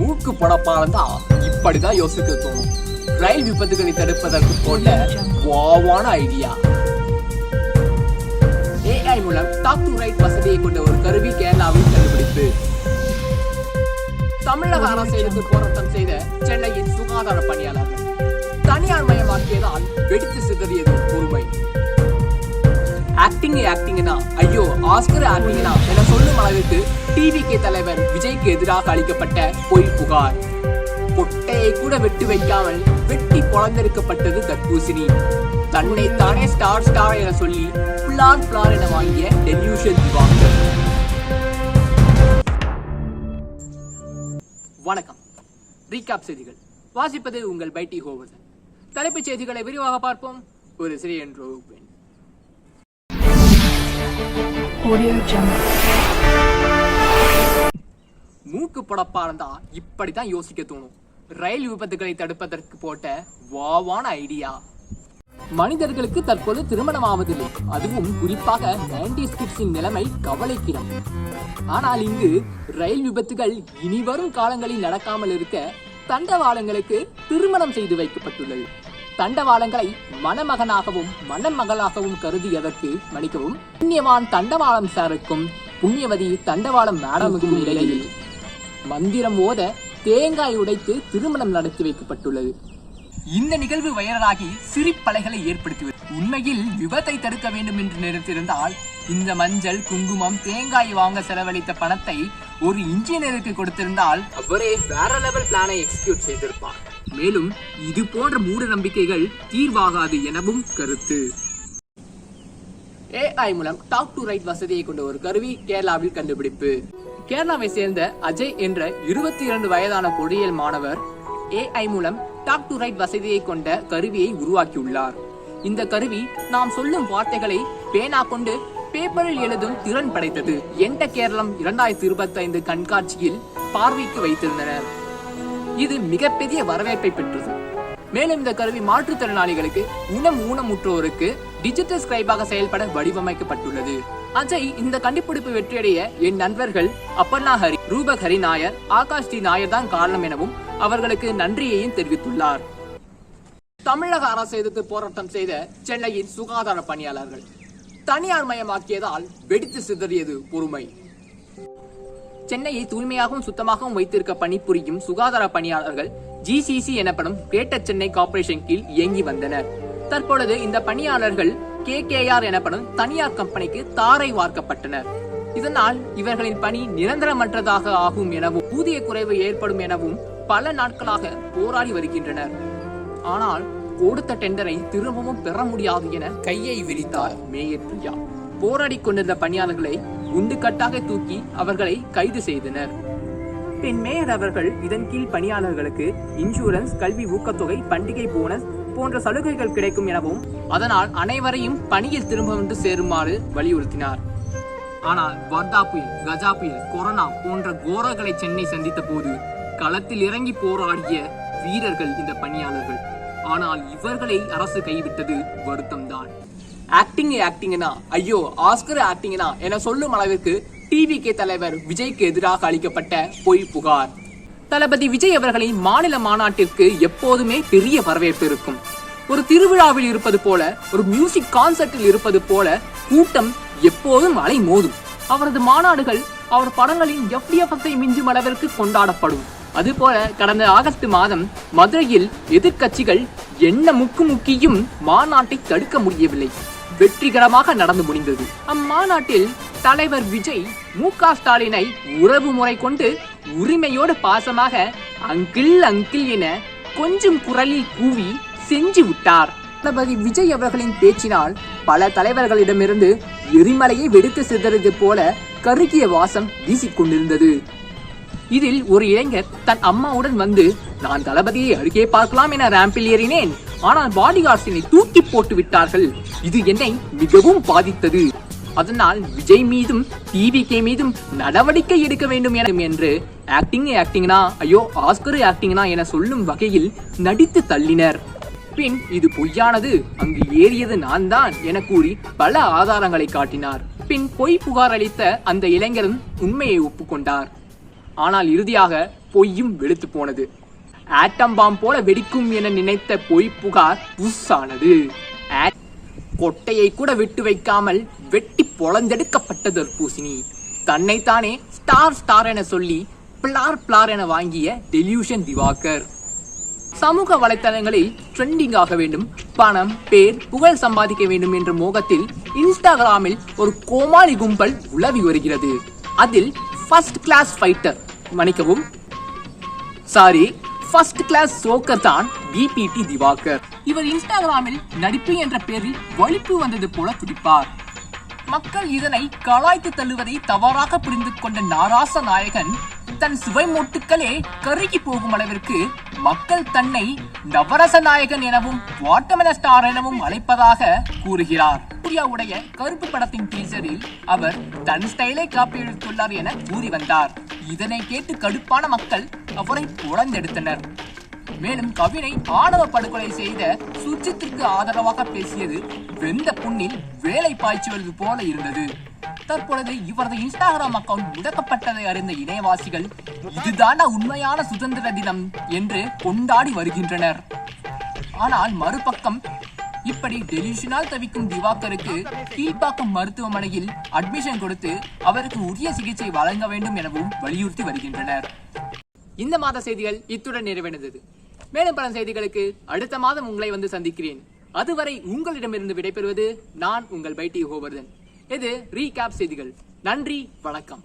மூக்கு புடப்பாலந்தா இப்படிதான் யோசிக்க தோணும். ரயில் விபத்துகளை தடுப்பதற்கு போட்ட வாவான ஐடியா. AI மூலம் டாக் டு ரைட் வசதியை கொண்ட ஒரு கருவி கேரளாவில் கண்டுபிடிப்பு. தமிழக அரசு எதிர்த்து போராட்டம் செய்த சென்னையின் சுகாதார பணியாளர்கள் தனியார் மயமாக்கியதால் வெடித்து சிதறியது பொறுமை. ஆக்டிங்னா ஐயோ ஆஸ்கர் ஆக்டிங்னா என சொல்லும் அளவிற்கு டிவிகே தலைவர் விஜய்க்கு எதிராக அளிக்கப்பட்ட பொய் புகார். பொட்டையை கூட வெட்டி வைக்காமல் வெட்டி பொழந்தெடுக்கப்பட்டது தர்பூசணி. தன்னை தானே ஸ்டார் என சொல்லி பிளான் என வாங்கிய டெல்யூஷன் திவாகர். வணக்கம். ரீகாப் செய்திகள் வாசிப்பது உங்கள் பைட்டி ஹோவர்சன். தலைப்புச் செய்திகளை விரிவாக பார்ப்போம். ஒரு சிறிய இன்ட்ரோ. மூக்கு புடப்பாலந்தா இப்படித்தான் யோசிக்க தோணும். ரயில் விபத்துகளை தடுப்பதற்கு போட்ட வாவான ஐடியா. மனிதர்களுக்கு தற்போது திருமணம் ஆவதில்லை. அதுவும் குறிப்பாக 90s கிட்ஸின் நிலைமை கவலைக்கிடம். ஆனால் இங்கு ரயில் விபத்துகள் இனி வரும் காலங்களில் நடக்காமல் இருக்க தண்டவாளங்களுக்கு திருமணம் செய்து வைக்கப்பட்டுள்ளது. தண்டவாளங்களை மணமகனாகவும் மணமகளாகவும் கருதியதற்கு மன்னிக்கவும் புண்ணியவான் தண்டவாளம் சாருக்கும் புண்ணியவதி தண்டவாளம் மேடமுக்கும் இடையில் மந்திரம் ஓத தேங்காய் உடைத்து திருமணம் நடத்தி வைக்கப்பட்டுள்ளது. இந்த நிகழ்வு வைரலாகி சிரிப்பலைகளை ஏற்படுத்தியது. உண்மையில் விபத்தை தடுக்க வேண்டும் என்று நினைத்திருந்தால் இந்த மஞ்சள் குங்குமம் தேங்காய் வாங்க செலவழித்த பணத்தை ஒரு இன்ஜினியருக்கு கொடுத்திருந்தால் அவரே வேற லெவல் பிளானை எக்ஸிக்யூட் செய்திருப்பார். மேலும் இது போன்ற மூட நம்பிக்கைகள் தீர்வாகாது எனவும் கருத்து. AI மூலம் டாக் டு ரைட் வசதியை கொண்ட ஒரு கருவி கேரளாவில் கண்டுபிடிப்பு. கேரளாவை சேர்ந்த அஜய் என்ற 22 வயதான பொறியியல் மாணவர் AI மூலம் டாக் டு ரைட் வசதியை கொண்ட கருவியை உருவாக்கியுள்ளார். இந்த கருவி நாம் சொல்லும் வார்த்தைகளை பேனா கொண்டு பேப்பரில் எழுதும் திறன் படைத்தது. என்ட கேரளம் 2025 கண்காட்சியில் பார்வைக்கு வைத்திருந்தனர். இது மிகப்பெரிய வரவேற்பை பெற்றது. மேலும் இந்த கருவி மாற்றுத்திறனாளிகளுக்கு ஊனமுற்றோருக்கு டிஜிட்டல் ஸ்கிரைபாக செயல்பட வடிவமைக்கப்பட்டுள்ளது. அஜய் இந்த கண்டுபிடிப்பு வெற்றியடைய என் நண்பர்கள் அப்பர்ணா ஹரி, ரூபக் ஹரி நாயர், ஆகாஷ் டி நாயர் தான் காரணம் எனவும் அவர்களுக்கு நன்றியையும் தெரிவித்துள்ளார். தமிழக அரசு எதிர்த்து போராட்டம் செய்த சென்னையின் சுகாதார பணியாளர்கள் தனியார் மயமாக்கியதால் வெடித்து சிதறியது பொறுமை. சென்னையை தூய்மையாகவும் சுத்தமாகவும் வைத்திருக்க பணிபுரியும் சுகாதார பணியாளர்கள் GCC எனப்படும் கிரேட்டர் சென்னை கார்ப்பரேஷன் கீழ் இயங்கி வந்தனர். தற்பொழுது இந்த பணியாளர்கள் KKR எனப்படும் தனியார் கம்பெனிக்கு தாரை வார்க்கப்பட்டனர். இதனால் இவர்களின் பணி நிரந்தரமற்றதாக ஆகும் எனவும் ஊதிய குறைவு ஏற்படும் எனவும் பல நாட்களாக போராடி வருகின்றனர். ஆனால் கொடுத்த டெண்டரை திரும்பவும் பெற முடியாது என கையை விரித்தார் மேயர் பிரியா. போராடி கொண்டிருந்த பணியாளர்களை குண்டுக்கட்டாக தூக்கி அவர்களை கைது செய்தனர். பின் மேயர் அவர்கள் இதன் கீழ் பணியாளர்களுக்கு இன்சூரன்ஸ், கல்வி ஊக்கத்தொகை, பண்டிகை போனஸ் போன்ற சலுகைகள் கிடைக்கும் எனவும் அதனால் அனைவரையும் பணியில் திரும்ப வந்து சேருமாறு வலியுறுத்தினார். ஆனால் வர்தா புயல், கஜா புயல், கொரோனா போன்ற கோரங்களை சென்னை சந்தித்த போது களத்தில் இறங்கி போராடிய வீரர்கள் இந்த பணியாளர்கள். ஆனால் இவர்களை அரசு கைவிட்டது வருத்தம்தான். ஆக்டிங்னா ஐயோ ஆஸ்கர் ஆக்டிங்னா என சொல்லும் அளவிற்கு டிவிகே தலைவர் விஜய்க்கு எதிராக அளிக்கப்பட்ட பொய் புகார். தளபதி விஜய் அவர்களின் மாநில மாநாட்டிற்கு எப்போதுமே பெரிய வரவேற்பு இருக்கும். ஒரு திருவிழாவில் இருப்பது போல, ஒரு மியூசிக் கான்சர்ட்டில் இருப்பது போல கூட்டம் எப்போதும் அலை மோதும். அவரது மாநாடுகள் அவர் படங்களின் FDFஐ மிஞ்சும் அளவிற்கு கொண்டாடப்படும். அதுபோல கடந்த ஆகஸ்ட் மாதம் மதுரையில் எதிர்கட்சிகள் என்ன முக்கியும் மாநாட்டை தடுக்க முடியவில்லை. வெற்றிகரமாக நடந்து முடிந்தது. அம்மாநாட்டில் தலைவர் விஜய் MK ஸ்டாலினை உறவு முறை கொண்டு உரிமையோடு பாசமாக அங்கிள் என கொஞ்சம் குரலில் கூவி செஞ்சு விட்டார். தளபதி விஜய் அவர்களின் பேச்சினால் பல தலைவர்களிடமிருந்து எரிமலையை வெடித்து சிதறது போல கருகிய வாசம் வீசிக்கொண்டிருந்தது. இதில் ஒரு இளைஞர் தன் அம்மாவுடன் வந்து நான் தளபதியை அருகே பார்க்கலாம் என ராம்பில் ஏறினேன். ஆனால் பாடிகார்ட்ஸ் என்னை தூக்கி போட்டு விட்டார்கள். இது என்னை மிகவும் பாதித்தது. அதனால் விஜய் மீதும் டிவிகே மீதும் நடவடிக்கை எடுக்க வேண்டும் என்று ஆக்டிங்னா ஐயோ ஆஸ்கர் ஆக்டிங்னா என சொல்லும் வகையில் நடித்து தள்ளினர். பின் இது பொய்யானது, அங்கு ஏறியது நான் தான் என கூறி பல ஆதாரங்களை காட்டினார். பின் பொய் புகார் அளித்த அந்த இளைஞரும் உண்மையை ஒப்புக்கொண்டார். ஆனால் இறுதியாக பொய்யும் வெளுத்து போனது. ஆட்டம் பாம் போல வெடிக்கும் என நினைத்த பொய் புகார் புஷ் ஆனது. கொட்டையை கூட விட்டு வைக்காமல் வெட்டி பொளந்தெடுக்கப்பட்ட தர்பூசணி. தன்னைத்தானே ஸ்டார் என சொல்லி பிளார் என வாங்கிய டெலியூஷன் திவாகர். சமூக வலைத்தளங்களில் ட்ரெண்டிங் ஆக வேண்டும், பணம், பேர், புகழ் சம்பாதிக்க வேண்டும் என்ற மோகத்தில் இன்ஸ்டாகிராமில் ஒரு கோமாளி கும்பல் உலவி வருகிறது. அதில் ஃபர்ஸ்ட் கிளாஸ் சோக்கர் தான் பிபிடி திவாகர். இவர் இன்ஸ்டாகிராமில் நடிப்பு என்ற பெயரில் வலிப்பு வந்தது போல துடிப்பார். மக்கள் இதனை கலாய்த்து தள்ளுவதை தவறாக புரிந்து கொண்ட நாராச நாயகன் தன் சுவை மொட்டுக்களே கருகி போகும் அளவிற்கு மக்கள் தன்னை நவரச நாயகன் எனவும் வாட்டமன ஸ்டார் எனவும் அழைப்பதாக கூறுகிறார். சூர்யாவுடைய கருப்பு படத்தின் டீசரில் அவர் தன் ஸ்டைலை காப்பி எடுத்துள்ளார் என கூறி வந்தார். இதனை கேட்டு கடுப்பான மக்கள் அவரை புலந்தெடுத்தனர். மேலும் கவினை ஆணவ படுகொலை செய்த சுர்ஜித்திற்கு ஆதரவாக பேசியது வெந்த புண்ணில் வேலை பாய்ச்சுவது போல இருந்தது. தற்பொழுது இவரது இன்ஸ்டாகிராம் அக்கவுண்ட் முடக்கப்பட்டதை அறிந்த இணையவாசிகள் இதுதான உண்மையான சுதந்திர தினம் என்று கொண்டாடி வருகின்றனர். ஆனால் மறுபக்கம் இப்படி டெலியூஷனால் தவிக்கும் திவாகருக்கு கீழ்ப்பாக்கம் மருத்துவமனையில் அட்மிஷன் கொடுத்து அவருக்கு உரிய சிகிச்சை வழங்க வேண்டும் எனவும் வலியுறுத்தி வருகின்றனர். இந்த மாத செய்திகள் இத்துடன் நிறைவடைந்தது. மேலும் பல செய்திகளுக்கு அடுத்த மாதம் உங்களை வந்து சந்திக்கிறேன். அதுவரை உங்களிடமிருந்து விடைபெறுவது நான் உங்கள் பைட்டி ஹோவர்தன். இது ரீகேப் செய்திகள். நன்றி, வணக்கம்.